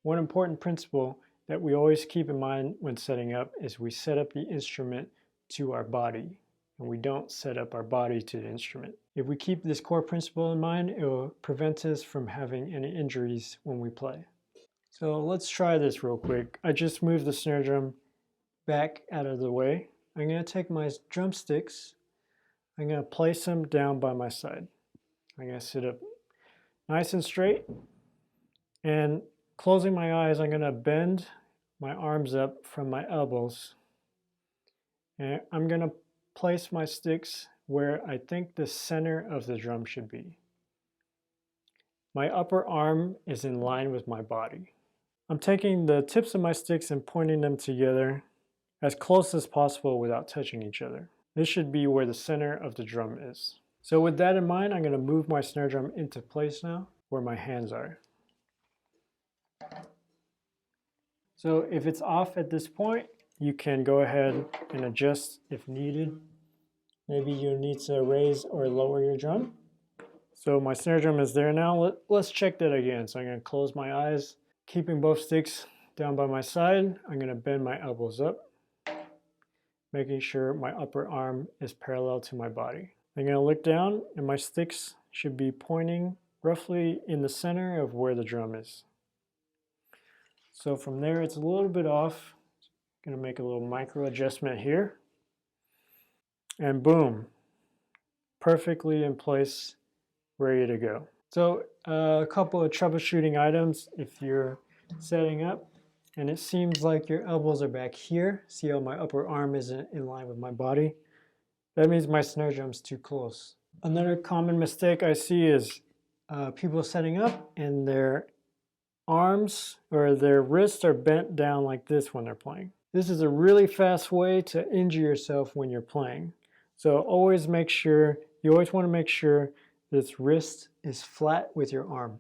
One important principle that we always keep in mind when setting up is we set up the instrument to our body, and we don't set up our body to the instrument. If we keep this core principle in mind, it will prevent us from having any injuries when we play. So let's try this real quick. I just moved the snare drum back out of the way. I'm going to take my drumsticks, I'm going to place them down by my side. I'm going to sit up nice and straight, and closing my eyes, I'm going to bend my arms up from my elbows, and I'm going to place my sticks where I think the center of the drum should be. My upper arm is in line with my body. I'm taking the tips of my sticks and pointing them together as close as possible without touching each other. This should be where the center of the drum is. So with that in mind, I'm going to move my snare drum into place now, where my hands are. So if it's off at this point, you can go ahead and adjust if needed. Maybe you need to raise or lower your drum. So my snare drum is there now. Let's check that again. So I'm going to close my eyes, keeping both sticks down by my side. I'm going to bend my elbows up, making sure my upper arm is parallel to my body. I'm going to look down, and my sticks should be pointing roughly in the center of where the drum is. So from there, it's a little bit off. I'm going to make a little micro adjustment here. And boom, perfectly in place, ready to go. So a couple of troubleshooting items if you're setting up and it seems like your elbows are back here. See how my upper arm isn't in line with my body? That means my snare drum's too close. Another common mistake I see is people setting up and their arms or their wrists are bent down like this when they're playing. This is a really fast way to injure yourself when you're playing. So you always want to make sure this wrist is flat with your arm.